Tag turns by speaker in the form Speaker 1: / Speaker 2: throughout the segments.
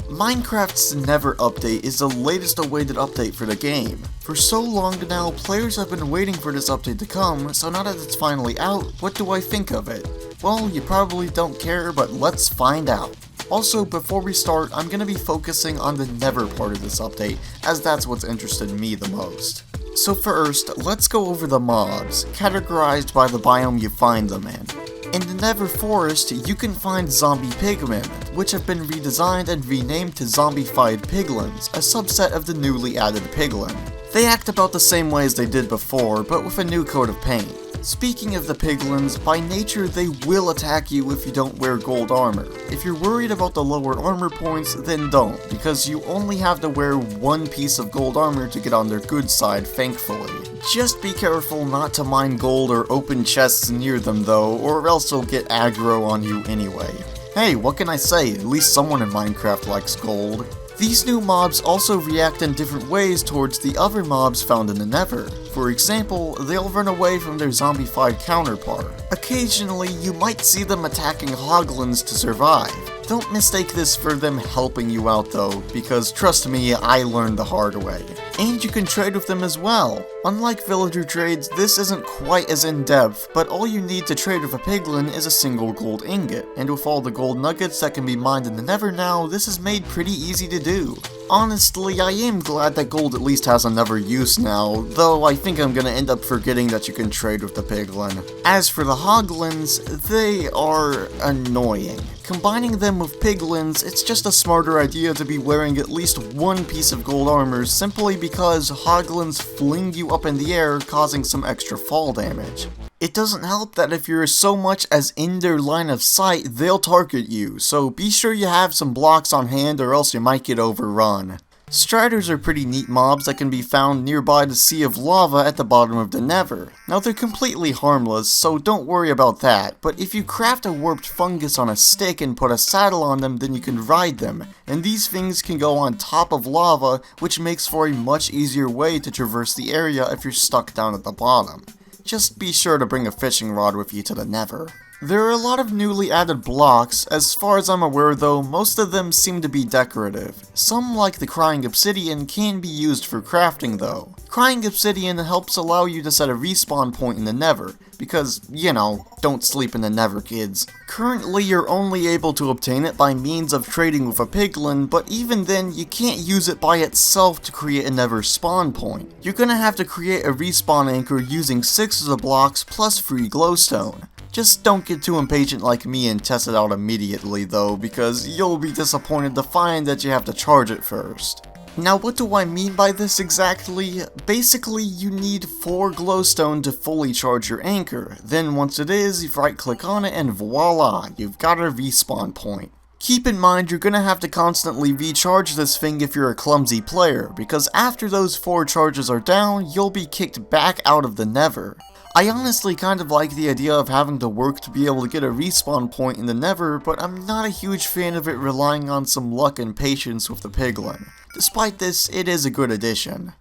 Speaker 1: Minecraft's Nether update is the latest awaited update for the game. For so long now, players have been waiting for this update to come, so now that it's finally out, what do I think of it? Well, you probably don't care, but let's find out. Also, before we start, I'm going to be focusing on the Nether part of this update, as that's what's interested me the most. So first, let's go over the mobs, categorized by the biome you find them in. In the Nether Forest, you can find zombie pigmen, which have been redesigned and renamed to zombified piglins, a subset of the newly added piglin. They act about the same way as they did before, but with a new coat of paint. Speaking of the piglins, by nature they will attack you if you don't wear gold armor. If you're worried about the lower armor points, then don't, because you only have to wear one piece of gold armor to get on their good side, thankfully. Just be careful not to mine gold or open chests near them though, or else they'll get aggro on you anyway. Hey, what can I say, at least someone in Minecraft likes gold. These new mobs also react in different ways towards the other mobs found in the Nether. For example, they'll run away from their zombified counterpart. Occasionally, you might see them attacking hoglins to survive. Don't mistake this for them helping you out though, because trust me, I learned the hard way. And you can trade with them as well. Unlike villager trades, this isn't quite as in-depth, but all you need to trade with a piglin is a single gold ingot, and with all the gold nuggets that can be mined in the Nether now, this is made pretty easy to do. Honestly, I am glad that gold at least has another use now, though I think I'm gonna end up forgetting that you can trade with the piglin. As for the hoglins, they are annoying. Combining them with piglins, it's just a smarter idea to be wearing at least one piece of gold armor simply because hoglins fling you up in the air, causing some extra fall damage. It doesn't help that if you're so much as in their line of sight, they'll target you, so be sure you have some blocks on hand or else you might get overrun. Striders are pretty neat mobs that can be found nearby the sea of lava at the bottom of the Nether. Now they're completely harmless, so don't worry about that, but if you craft a warped fungus on a stick and put a saddle on them, then you can ride them, and these things can go on top of lava, which makes for a much easier way to traverse the area if you're stuck down at the bottom. Just be sure to bring a fishing rod with you to the Nether. There are a lot of newly added blocks. As far as I'm aware though, most of them seem to be decorative. Some, like the crying obsidian, can be used for crafting though. Crying obsidian helps allow you to set a respawn point in the Nether, because, you know, don't sleep in the Nether, kids. Currently you're only able to obtain it by means of trading with a piglin, but even then you can't use it by itself to create a Nether spawn point. You're gonna have to create a respawn anchor using 6 of the blocks plus free glowstone. Just don't get too impatient like me and test it out immediately though, because you'll be disappointed to find that you have to charge it first. Now what do I mean by this exactly? Basically you need 4 glowstone to fully charge your anchor, then once it is, you right click on it and voila, you've got a respawn point. Keep in mind you're gonna have to constantly recharge this thing if you're a clumsy player, because after those 4 charges are down, you'll be kicked back out of the Nether. I honestly kind of like the idea of having to work to be able to get a respawn point in the Nether, but I'm not a huge fan of it relying on some luck and patience with the piglin. Despite this, it is a good addition.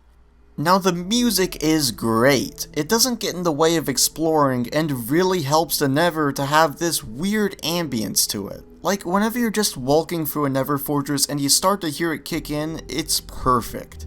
Speaker 1: Now the music is great. It doesn't get in the way of exploring and really helps the Nether to have this weird ambience to it. Like whenever you're just walking through a Nether fortress and you start to hear it kick in, it's perfect.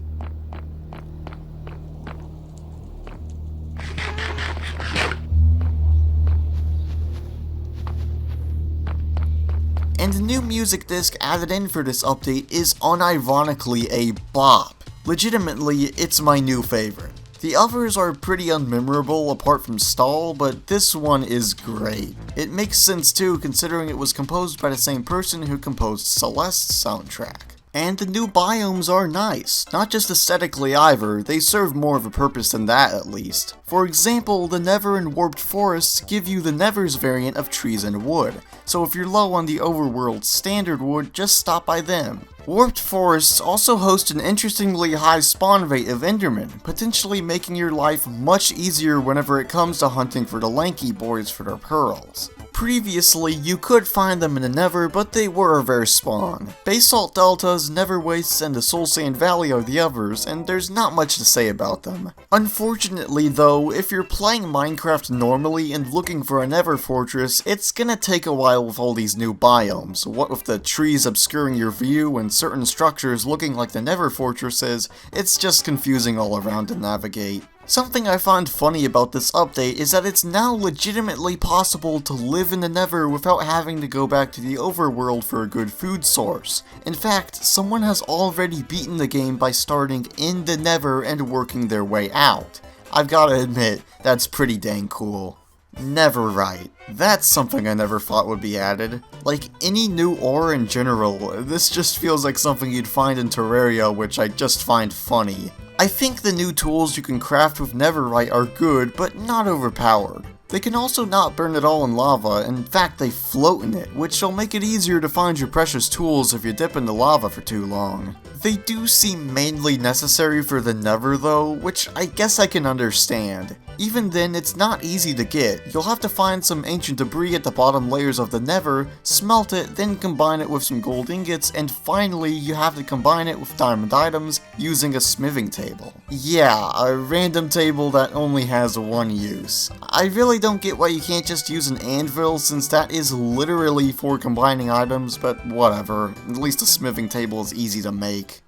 Speaker 1: And the new music disc added in for this update is unironically a bop. Legitimately, it's my new favorite. The others are pretty unmemorable apart from Stall, but this one is great. It makes sense too considering it was composed by the same person who composed Celeste's soundtrack. And the new biomes are nice, not just aesthetically either, they serve more of a purpose than that at least. For example, the Nether and Warped Forests give you the Nether's variant of trees and wood, so if you're low on the overworld standard wood, just stop by them. Warped Forests also host an interestingly high spawn rate of Endermen, potentially making your life much easier whenever it comes to hunting for the lanky boys for their pearls. Previously, you could find them in the Nether, but they were very spawn. Basalt Deltas, Nether Wastes, and the Soul Sand Valley are the others, and there's not much to say about them. Unfortunately though, if you're playing Minecraft normally and looking for a Nether fortress, it's gonna take a while with all these new biomes. What with the trees obscuring your view and certain structures looking like the Nether fortresses, it's just confusing all around to navigate. Something I find funny about this update is that it's now legitimately possible to live in the Nether without having to go back to the overworld for a good food source. In fact, someone has already beaten the game by starting in the Nether and working their way out. I've gotta admit, that's pretty dang cool. Netherite. That's something I never thought would be added. Like any new ore in general, this just feels like something you'd find in Terraria, which I just find funny. I think the new tools you can craft with netherite are good, but not overpowered. They can also not burn at all in lava, in fact they float in it, which will make it easier to find your precious tools if you dip into lava for too long. They do seem mainly necessary for the Nether though, which I guess I can understand. Even then, it's not easy to get. You'll have to find some ancient debris at the bottom layers of the Nether, smelt it, then combine it with some gold ingots, and finally you have to combine it with diamond items using a smithing table. Yeah, a random table that only has one use. I really don't get why you can't just use an anvil since that is literally for combining items, but whatever, at least a smithing table is easy to make.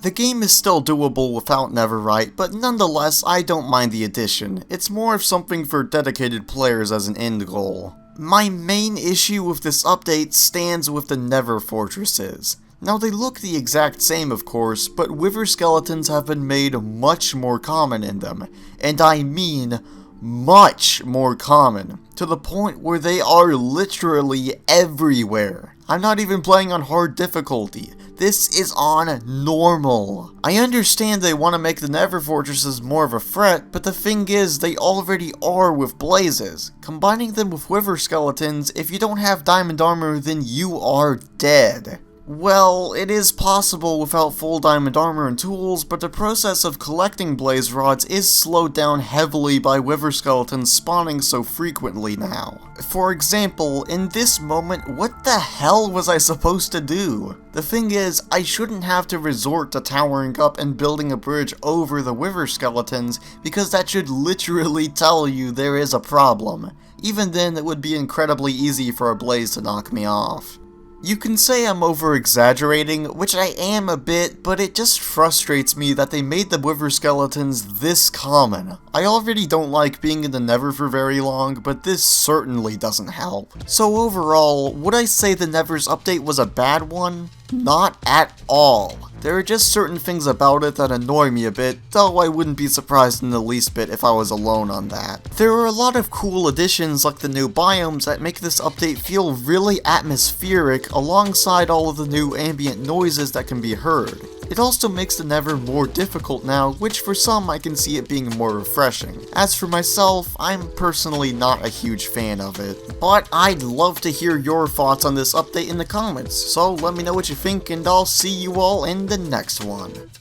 Speaker 1: The game is still doable without netherite, but nonetheless I don't mind the addition. It's more of something for dedicated players as an end goal. My main issue with this update stands with the Nether fortresses. Now they look the exact same of course, but wither skeletons have been made much more common in them, and I mean much more common, to the point where they are literally everywhere. I'm not even playing on hard difficulty. This is on normal. I understand they want to make the Nether fortresses more of a threat, but the thing is, they already are with blazes. Combining them with wither skeletons, if you don't have diamond armor, then you are dead. Well, it is possible without full diamond armor and tools, but the process of collecting blaze rods is slowed down heavily by wither skeletons spawning so frequently now. For example, in this moment, what the hell was I supposed to do? The thing is, I shouldn't have to resort to towering up and building a bridge over the wither skeletons, because that should literally tell you there is a problem. Even then, it would be incredibly easy for a blaze to knock me off. You can say I'm over-exaggerating, which I am a bit, but it just frustrates me that they made the wither skeletons this common. I already don't like being in the Nether for very long, but this certainly doesn't help. So overall, would I say the Nether's update was a bad one? Not at all. There are just certain things about it that annoy me a bit, though I wouldn't be surprised in the least bit if I was alone on that. There are a lot of cool additions like the new biomes that make this update feel really atmospheric alongside all of the new ambient noises that can be heard. It also makes the Nether more difficult now, which for some I can see it being more refreshing. As for myself, I'm personally not a huge fan of it, but I'd love to hear your thoughts on this update in the comments, so let me know what you think and I'll see you all in the next one.